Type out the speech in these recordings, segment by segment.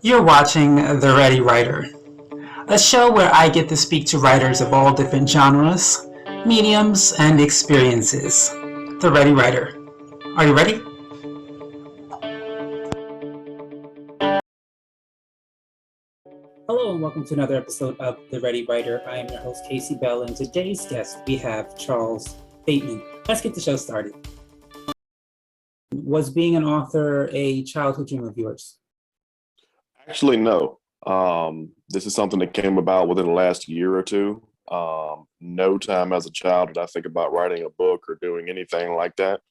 You're watching The Ready Writer, a show where I get to speak to writers of all different genres, mediums, and experiences. The Ready Writer. Are you ready? Hello and welcome to another episode of The Ready Writer. I am your host, Casey Bell, and today's guest we have Charles Bateman. Let's get the show started. Was being an author a childhood dream of yours? Actually, no. This is something that came about within the last year or two. No time as a child did I think about writing a book or doing anything like that.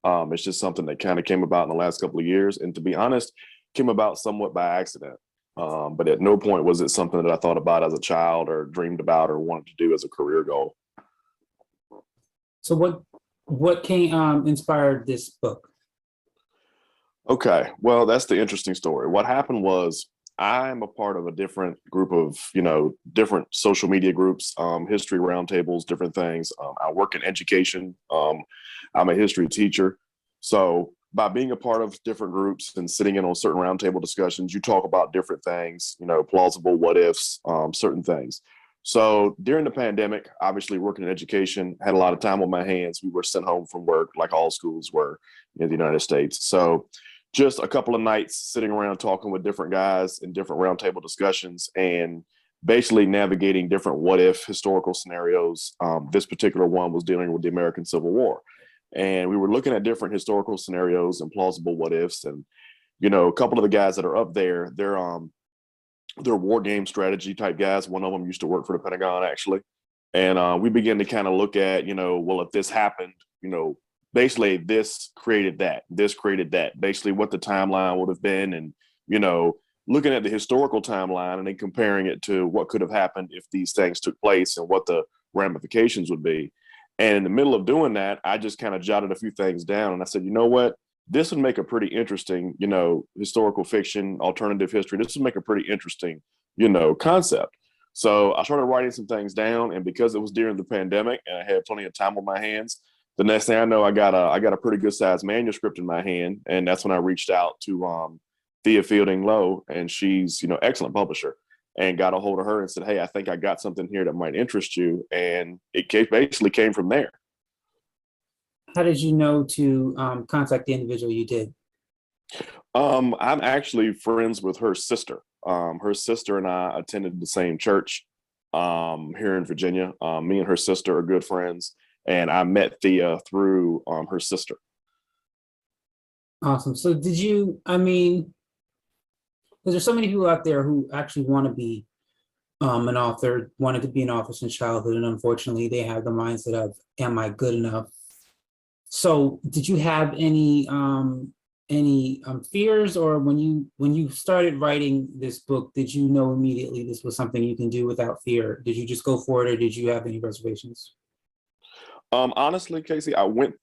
It's just something that kind of came about in the last couple of years. And to be honest, came about somewhat by accident. But at no point was it something that I thought about as a child or dreamed about or wanted to do as a career goal. So what came inspired this book? Okay, well, that's the interesting story. What happened was I'm a part of a different group of, different social media groups, history roundtables, different things. I work in education. I'm a history teacher. So by being a part of different groups and sitting in on certain roundtable discussions, you talk about different things, plausible what ifs, certain things. So during the pandemic, obviously working in education, had a lot of time on my hands. We were sent home from work like all schools were in the United States. So just a couple of nights sitting around talking with different guys in different roundtable discussions and basically navigating different what if historical scenarios. This particular one was dealing with the American Civil War. And we were looking at different historical scenarios and plausible what ifs. And, a couple of the guys that are up there, they're war game strategy type guys. One of them used to work for the Pentagon, actually. And we began to kind of look at, well, if this happened, basically this created that, basically what the timeline would have been. And, looking at the historical timeline and then comparing it to what could have happened if these things took place and what the ramifications would be. And in the middle of doing that, I just kind of jotted a few things down and I said, you know what? This would make a pretty interesting, historical fiction, alternative history. This would make a pretty interesting, concept. So I started writing some things down, and because it was during the pandemic and I had plenty of time on my hands, the next thing I know, I got a pretty good sized manuscript in my hand, and that's when I reached out to Thea Fielding Lowe, and she's excellent publisher, and got a hold of her and said, "Hey, I think I got something here that might interest you," and basically came from there. How did you know to contact the individual you did? I'm actually friends with her sister. Her sister and I attended the same church here in Virginia. Me and her sister are good friends, and I met Thea through her sister. Awesome. So there's so many people out there who actually want to be an author, wanted to be an author since childhood, and unfortunately they have the mindset of, am I good enough? So did you have any fears, or when you started writing this book, did you know immediately this was something you can do without fear? Did you just go for it, or did you have any reservations? Honestly, Casey, I went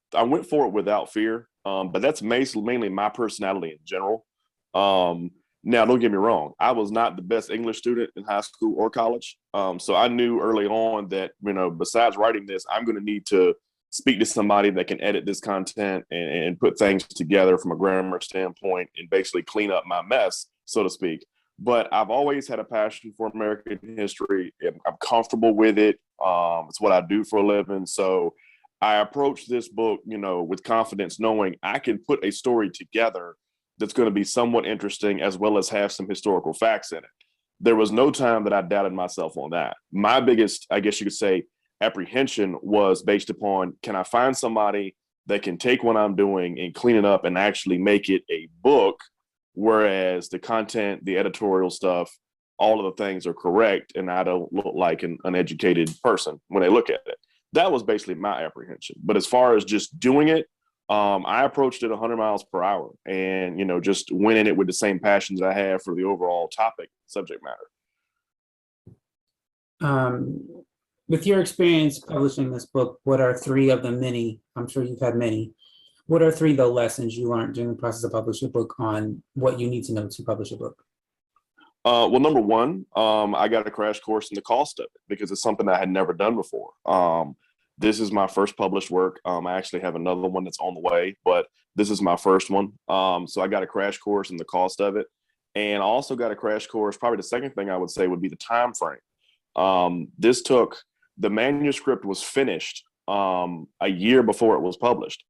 for it without fear, but that's mainly my personality in general. Now, don't get me wrong, I was not the best English student in high school or college, so I knew early on that besides writing this, I'm going to need to speak to somebody that can edit this content and put things together from a grammar standpoint and basically clean up my mess, so to speak. But I've always had a passion for American history. I'm comfortable with it. It's what I do for a living. So I approach this book, with confidence, knowing I can put a story together that's going to be somewhat interesting as well as have some historical facts in it. There was no time that I doubted myself on that. My biggest, I guess you could say, apprehension was based upon, can I find somebody that can take what I'm doing and clean it up and actually make it a book, whereas the content, the editorial stuff, all of the things are correct and I don't look like an uneducated person when they look at it. That was basically my apprehension. But as far as just doing it, I approached it 100 miles per hour and, just went in it with the same passion that I have for the overall topic, subject matter. Um, with your experience publishing this book, what are three of the many, I'm sure you've had many, what are three of the lessons you learned during the process of publishing a book on what you need to know to publish a book? Well, number one, I got a crash course in the cost of it because it's something I had never done before. This is my first published work. I actually have another one that's on the way, but this is my first one. So I got a crash course in the cost of it. And I also got a crash course. Probably the second thing I would say would be the time frame. The manuscript was finished a year before it was published.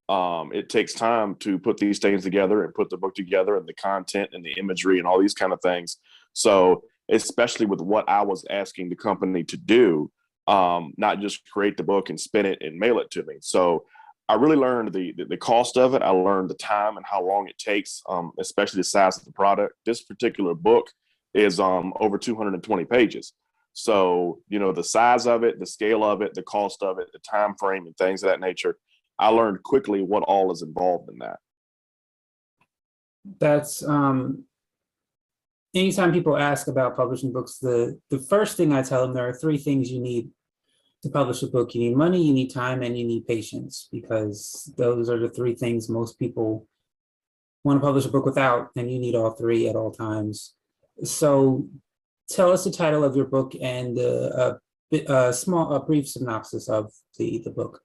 It takes time to put these things together and put the book together, and the content and the imagery and all these kind of things. So especially with what I was asking the company to do, not just create the book and spin it and mail it to me. So I really learned the cost of it. I learned the time and how long it takes, especially the size of the product. This particular book is over 220 pages. So, the size of it, the scale of it, the cost of it, the time frame and things of that nature, I learned quickly what all is involved in that. That's anytime people ask about publishing books, the first thing I tell them, there are three things you need to publish a book. You need money, you need time, and you need patience, because those are the three things most people want to publish a book without, and you need all three at all times. So tell us the title of your book and a brief synopsis of the book.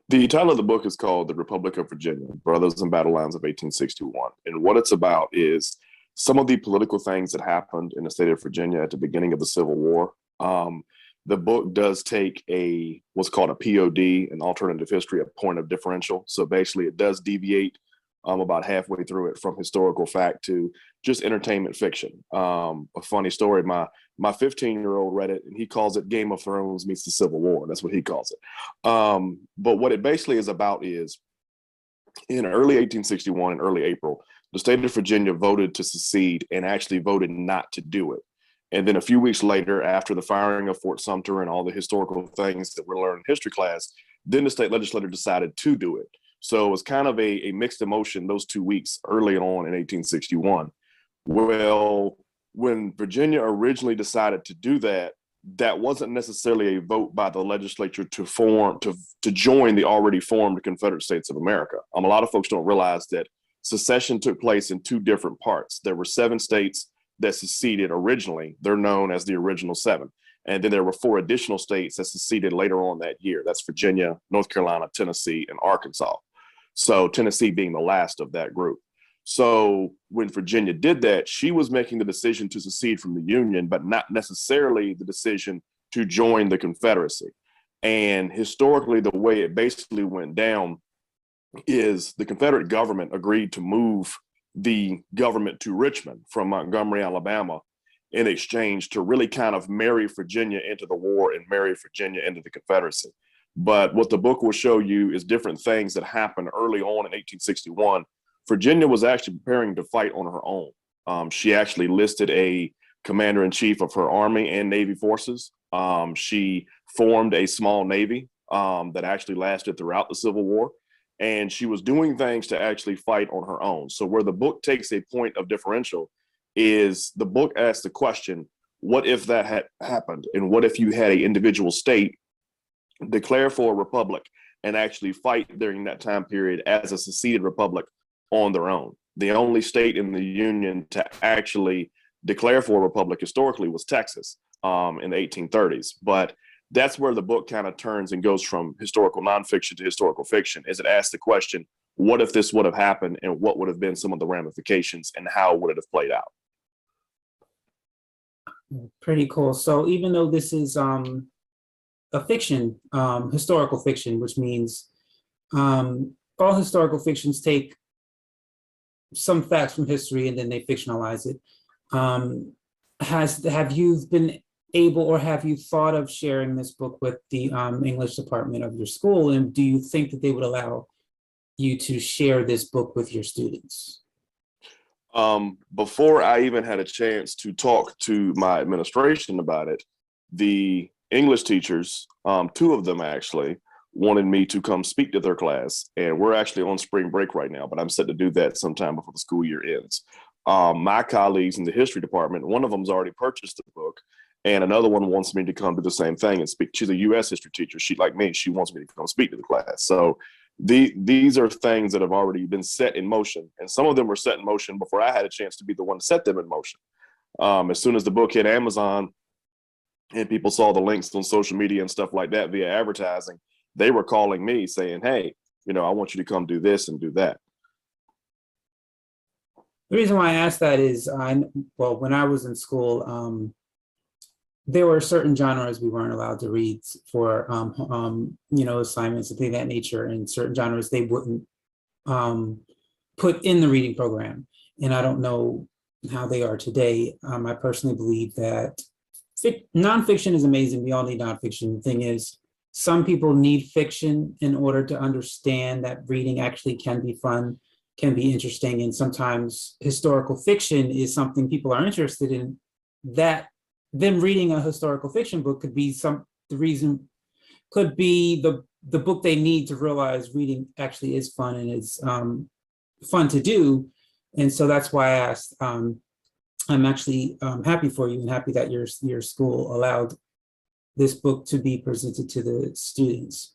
The title of the book is called The Republic of Virginia, Brothers and Battle Lines of 1861. And what it's about is some of the political things that happened in the state of Virginia at the beginning of the Civil War. The book does take what's called a POD, an alternative history, a point of differential. So basically it does deviate about halfway through it from historical fact to just entertainment fiction. A funny story, my 15-year-old read it and he calls it Game of Thrones meets the Civil War. That's what he calls it. But what it basically is about is in early 1861, in early April, the state of Virginia voted to secede and actually voted not to do it. And then a few weeks later, after the firing of Fort Sumter and all the historical things that we're learning in history class, then the state legislature decided to do it. So it was kind of a mixed emotion those 2 weeks early on in 1861. Well, when Virginia originally decided to do that, that wasn't necessarily a vote by the legislature to join the already formed Confederate States of America. A lot of folks don't realize that secession took place in two different parts. There were 7 states that seceded originally. They're known as the original 7. And then there were 4 additional states that seceded later on that year. That's Virginia, North Carolina, Tennessee, and Arkansas. So Tennessee being the last of that group. So when Virginia did that, she was making the decision to secede from the Union, but not necessarily the decision to join the Confederacy. And historically, the way it basically went down is the Confederate government agreed to move the government to Richmond from Montgomery, Alabama, in exchange to really kind of marry Virginia into the war and marry Virginia into the Confederacy. But what the book will show you is different things that happened early on in 1861. Virginia was actually preparing to fight on her own. She actually listed a commander-in-chief of her Army and Navy forces. She formed a small Navy that actually lasted throughout the Civil War. And she was doing things to actually fight on her own. So where the book takes a point of differential is the book asks the question, what if that had happened? And what if you had an individual state declare for a republic and actually fight during that time period as a seceded republic on their own? The only state in the Union to actually declare for a republic historically was Texas in the 1830s. But that's where the book kind of turns and goes from historical nonfiction to historical fiction, is it asks the question, what if this would have happened and what would have been some of the ramifications and how would it have played out? Pretty cool. So even though this is a fiction, historical fiction, which means all historical fictions take some facts from history and then they fictionalize it. Have you been able, or have you thought of sharing this book with the English department of your school? And do you think that they would allow you to share this book with your students? Before I even had a chance to talk to my administration about it, the English teachers, 2 of them actually, wanted me to come speak to their class. And we're actually on spring break right now, but I'm set to do that sometime before the school year ends. My colleagues in the history department, one of them's already purchased the book, and another one wants me to come do the same thing and speak. She's a U.S. history teacher. She, like me, she wants me to come speak to the class. So these are things that have already been set in motion. And some of them were set in motion before I had a chance to be the one to set them in motion. As soon as the book hit Amazon and people saw the links on social media and stuff like that via advertising, they were calling me saying, hey, I want you to come do this and do that. The reason why I asked that is, well, when I was in school, there were certain genres we weren't allowed to read for, assignments and things of that nature, and certain genres they wouldn't put in the reading program. And I don't know how they are today. I personally believe that nonfiction is amazing. We all need nonfiction. The thing is, some people need fiction in order to understand that reading actually can be fun, can be interesting. And sometimes historical fiction is something people are interested in. That them reading a historical fiction book could be the reason, could be the book they need to realize reading actually is fun and it's fun to do. And so that's why I asked. I'm actually happy for you and happy that your school allowed this book to be presented to the students.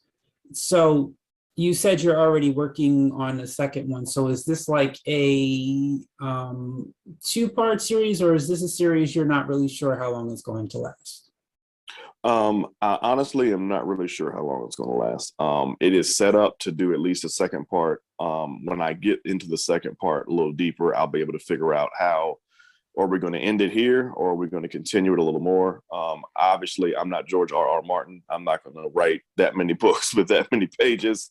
So you said you're already working on the second one. So is this like a two-part series, or is this a series you're not really sure how long it's going to last? I honestly am not really sure how long it's going to last. It is set up to do at least a second part. When I get into the second part a little deeper, I'll be able to figure out how, are we going to end it here, or are we going to continue it a little more? Obviously, I'm not George R.R. Martin. I'm not going to write that many books with that many pages.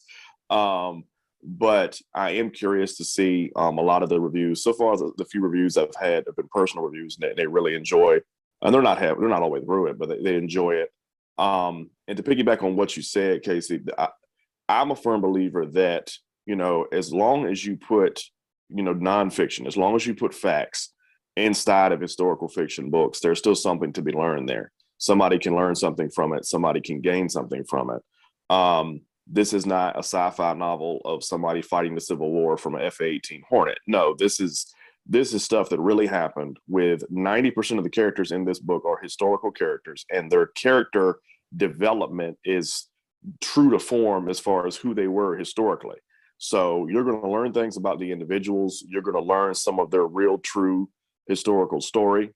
But I am curious to see a lot of the reviews. So far, the few reviews I've had have been personal reviews that they really enjoy. And they're not all the way through it, but they enjoy it. And to piggyback on what you said, Casey, I'm a firm believer that, as long as you put, nonfiction, as long as you put facts inside of historical fiction books, there's still something to be learned there. Somebody can learn something from it. Somebody can gain something from it. This is not a sci-fi novel of somebody fighting the Civil War from an F-18 Hornet. No, this is stuff that really happened. With 90% of the characters in this book are historical characters, and their character development is true to form as far as who they were historically. So you're going to learn things about the individuals. You're going to learn some of their real, true historical story.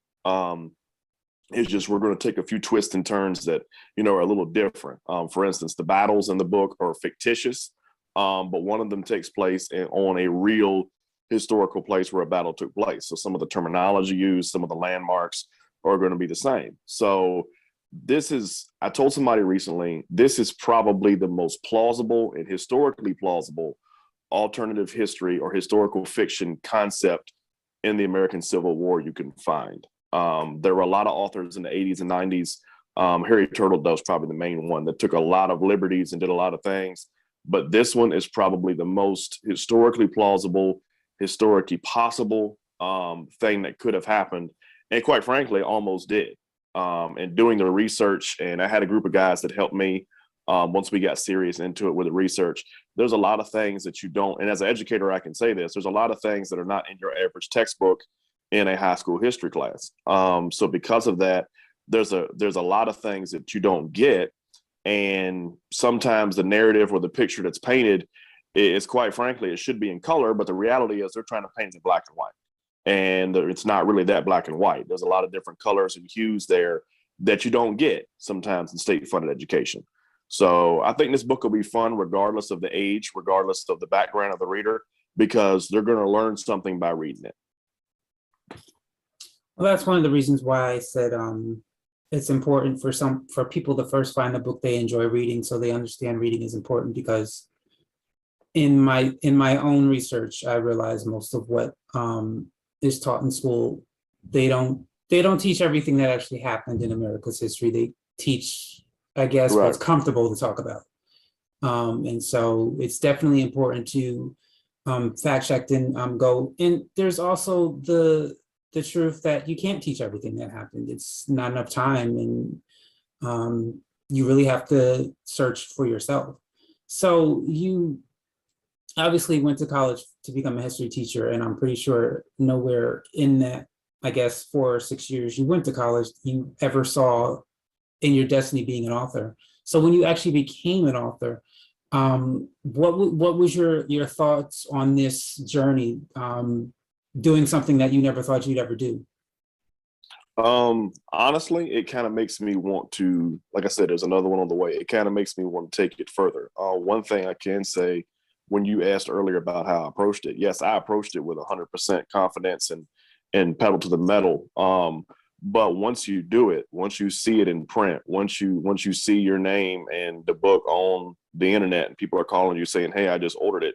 It's just we're going to take a few twists and turns that are a little different. For instance, the battles in the book are fictitious, but one of them takes place on a real historical place where a battle took place. So some of the terminology used, some of the landmarks are going to be the same. So I told somebody recently, this is probably the most plausible and historically plausible alternative history or historical fiction concept in the American Civil War you can find. There were a lot of authors in the 80s and 90s. Harry Turtledove was probably the main one that took a lot of liberties and did a lot of things. But this one is probably the most historically plausible, historically possible thing that could have happened. And quite frankly, almost did. And doing the research, and I had a group of guys that helped me once we got serious into it with the research. There's a lot of things that you don't, and as an educator, I can say this, there's a lot of things that are not in your average textbook in a high school history class. So because of that, there's a lot of things that you don't get. And sometimes the narrative or the picture that's painted is, quite frankly, it should be in color, but the reality is they're trying to paint it in black and white. And it's not really that black and white. There's a lot of different colors and hues there that you don't get sometimes in state-funded education. So I think this book will be fun regardless of the age, regardless of the background of the reader, because they're going to learn something by reading it. Well, that's one of the reasons why I said it's important for people to first find a book they enjoy reading, so they understand reading is important. Because in my own research, I realized most of what is taught in school, they don't teach everything that actually happened in America's history. They teach, I guess, Right. what's comfortable to talk about. And so it's definitely important to fact check and go. And there's also the truth that you can't teach everything that happened. It's not enough time, and you really have to search for yourself. So you obviously went to college to become a history teacher, and I'm pretty sure nowhere in that, I guess, 4 or 6 years you went to college, you ever saw in your destiny being an author. So when you actually became an author, what was your thoughts on this journey, doing something that you never thought you'd ever do? Honestly, it kind of makes me want to, like I said, there's another one on the way. It kind of makes me want to take it further. One thing I can say when you asked earlier about how I approached it. Yes, I approached it with 100% confidence and pedal to the metal. But once you do it, once you see it in print, once you see your name and the book on the internet and people are calling you saying, hey, I just ordered it,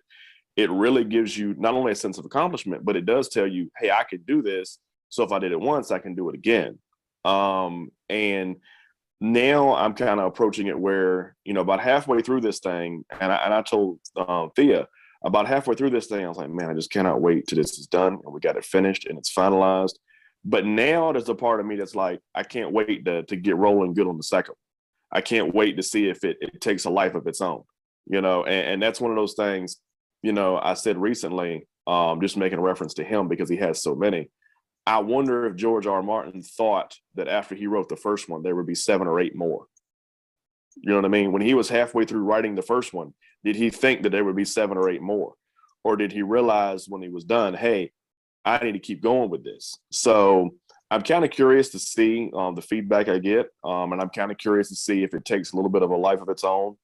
it really gives you not only a sense of accomplishment, but it does tell you, hey, I could do this. So if I did it once, I can do it again. And now I'm kind of approaching it where, about halfway through this thing, and I told Thea, about halfway through this thing, I was like, man, I just cannot wait till this is done and we got it finished and it's finalized. But now there's a part of me that's like, I can't wait to get rolling good on the second. I can't wait to see if it takes a life of its own, and that's one of those things, I said recently, just making a reference to him because he has so many. I wonder if George R. R. Martin thought that after he wrote the first one, there would be 7 or 8 more. You know what I mean? When he was halfway through writing the first one, did he think that there would be 7 or 8 more? Or did he realize when he was done, hey, I need to keep going with this? So I'm kind of curious to see the feedback I get. And I'm kind of curious to see if it takes a little bit of a life of its own.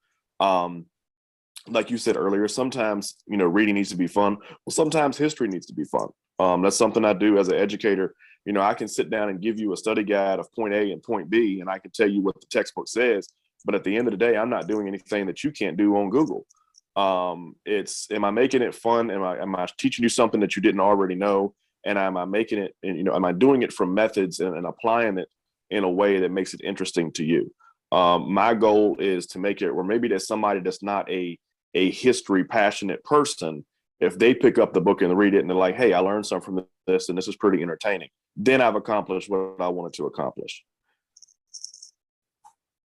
Like you said earlier, sometimes, reading needs to be fun. Well, sometimes history needs to be fun. That's something I do as an educator. I can sit down and give you a study guide of point A and point B, and I can tell you what the textbook says. But at the end of the day, I'm not doing anything that you can't do on Google. Am I making it fun? Am I teaching you something that you didn't already know? And am I making it, and am I doing it from methods and applying it in a way that makes it interesting to you? My goal is to make it, or maybe there's somebody that's not a history passionate person. If they pick up the book and read it and they're like, hey, I learned something from this and this is pretty entertaining, then I've accomplished what I wanted to accomplish.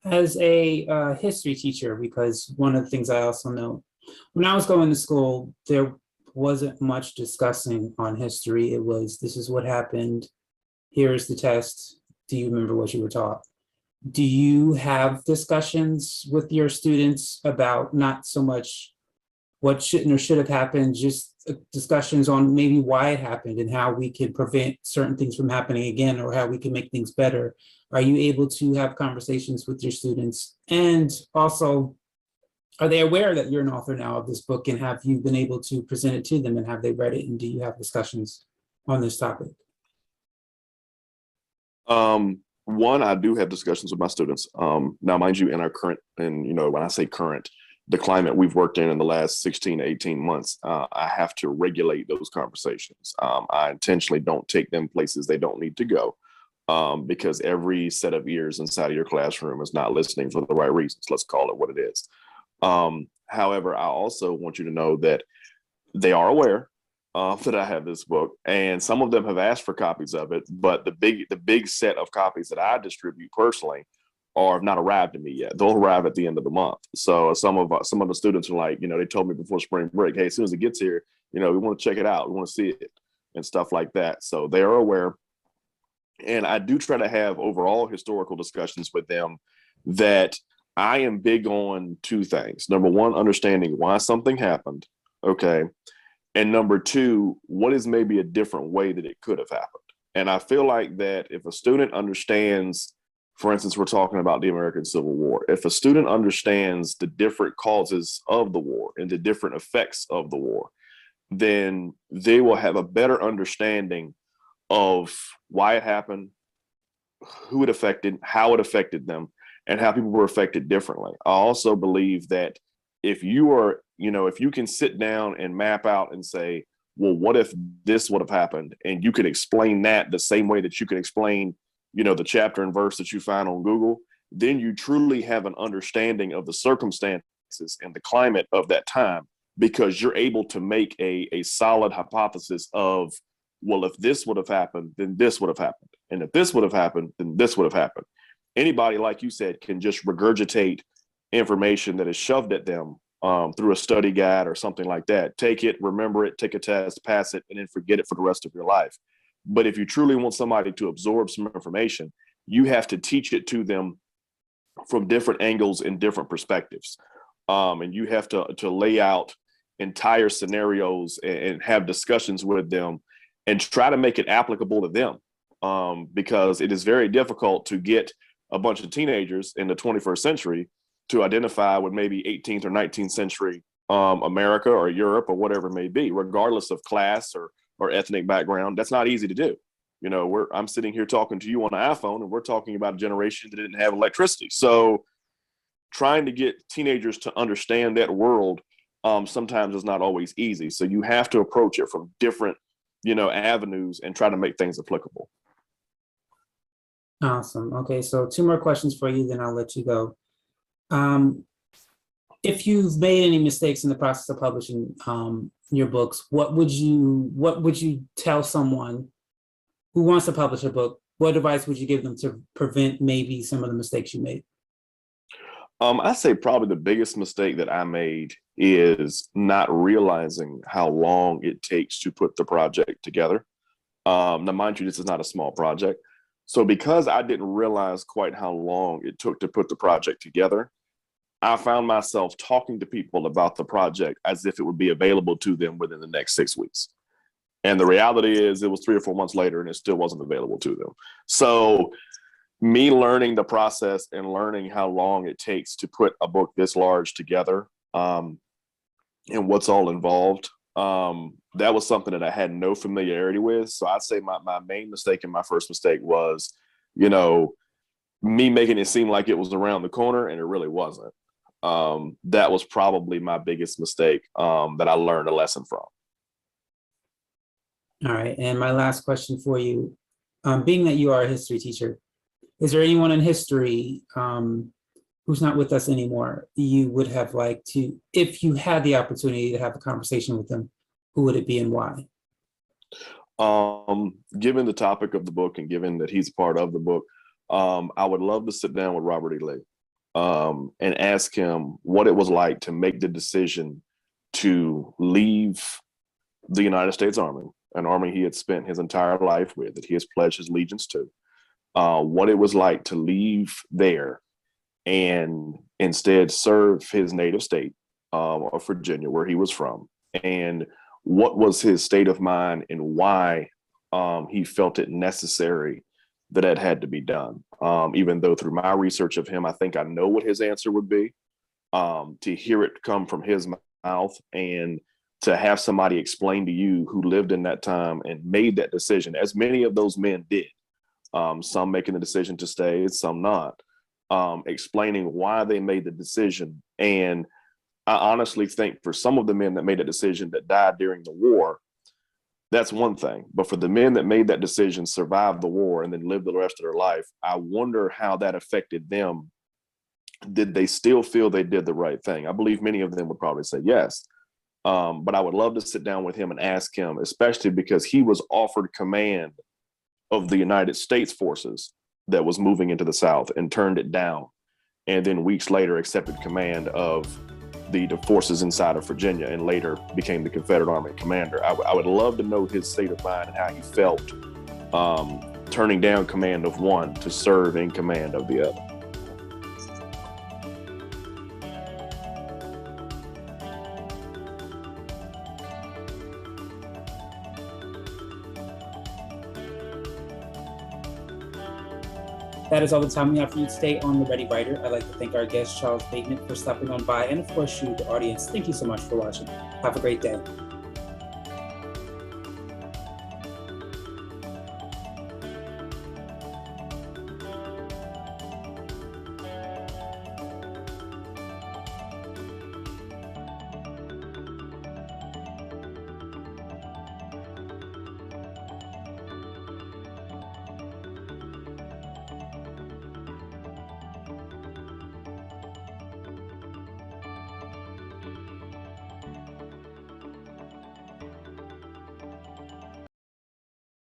As a history teacher, because one of the things I also know, when I was going to school, there wasn't much discussing on history. It was, this is what happened. Here's the test. Do you remember what you were taught? Do you have discussions with your students about not so much what shouldn't or should have happened, just discussions on maybe why it happened and how we can prevent certain things from happening again, or how we can make things better? Are you able to have conversations with your students? And also, are they aware that you're an author now of this book, and have you been able to present it to them, and have they read it, and do you have discussions on this topic? One, I do have discussions with my students. Now, mind you, in our current, and when I say current, the climate we've worked in the last 16 to 18 months, I have to regulate those conversations. I intentionally don't take them places they don't need to go, because every set of ears inside of your classroom is not listening for the right reasons. Let's call it what it is. However, I also want you to know that they are aware that I have this book, and some of them have asked for copies of it, but the big set of copies that I distribute personally have not arrived to me yet. They'll arrive at the end of the month. So some of the students are like, they told me before spring break, hey, as soon as it gets here, we want to check it out, we want to see it and stuff like that. So they are aware, and I do try to have overall historical discussions with them. That I am big on 2 things. Number 1, understanding why something happened. Okay. And number 2, what is maybe a different way that it could have happened? And I feel like that if a student understands, for instance, we're talking about the American Civil War, if a student understands the different causes of the war and the different effects of the war, then they will have a better understanding of why it happened, who it affected, how it affected them, and how people were affected differently. I also believe that if you are, if you can sit down and map out and say, well, what if this would have happened? And you can explain that the same way that you can explain, the chapter and verse that you find on Google, then you truly have an understanding of the circumstances and the climate of that time, because you're able to make a solid hypothesis of, well, if this would have happened, then this would have happened. And if this would have happened, then this would have happened. Anybody, like you said, can just regurgitate information that is shoved at them through a study guide or something like that. Take it, remember it, take a test, pass it, and then forget it for the rest of your life. But if you truly want somebody to absorb some information, you have to teach it to them from different angles and different perspectives. And you have to lay out entire scenarios and have discussions with them and try to make it applicable to them. Because it is very difficult to get a bunch of teenagers in the 21st century to identify with maybe 18th or 19th century America or Europe or whatever it may be, regardless of class or ethnic background. That's not easy to do. You know, I'm sitting here talking to you on an iPhone, and we're talking about a generation that didn't have electricity. So trying to get teenagers to understand that world sometimes is not always easy. So you have to approach it from different, avenues and try to make things applicable. Awesome. Okay, so two more questions for you, then I'll let you go. If you've made any mistakes in the process of publishing your books, what would you tell someone who wants to publish a book? What advice would you give them to prevent maybe some of the mistakes you made? I say probably the biggest mistake that I made is not realizing how long it takes to put the project together. Now, mind you, this is not a small project. So because I didn't realize quite how long it took to put the project together, I found myself talking to people about the project as if it would be available to them within the next 6 weeks. And the reality is it was 3 or 4 months later and it still wasn't available to them. So me learning the process and learning how long it takes to put a book this large together and what's all involved, that was something that I had no familiarity with. So I'd say my main mistake and my first mistake was, me making it seem like it was around the corner and it really wasn't. That was probably my biggest mistake that I learned a lesson from. All right, and my last question for you, being that you are a history teacher, is there anyone in history who's not with us anymore you would have liked to, if you had the opportunity to have a conversation with them, who would it be and why? Given the topic of the book and given that he's part of the book, I would love to sit down with Robert E. Lee and ask him what it was like to make the decision to leave the United States Army, an army he had spent his entire life with, that he has pledged his allegiance to. What it was like to leave there and instead serve his native state of Virginia, where he was from, and what was his state of mind and why he felt it necessary that it had to be done. Even though through my research of him, I think I know what his answer would be. To hear it come from his mouth and to have somebody explain to you who lived in that time and made that decision, as many of those men did, some making the decision to stay, some not, explaining why they made the decision. And I honestly think for some of the men that made a decision that died during the war, that's one thing. But for the men that made that decision, survived the war, and then lived the rest of their life, I wonder how that affected them. Did they still feel they did the right thing? I believe many of them would probably say yes. But I would love to sit down with him and ask him, especially because he was offered command of the United States forces that was moving into the South and turned it down. And then weeks later accepted command of the forces inside of Virginia and later became the Confederate Army commander. I would love to know his state of mind and how he felt turning down command of one to serve in command of the other. That is all the time we have for you today on The Ready Writer. I'd like to thank our guest, Charles Bateman, for stopping on by, and of course you, the audience. Thank you so much for watching. Have a great day.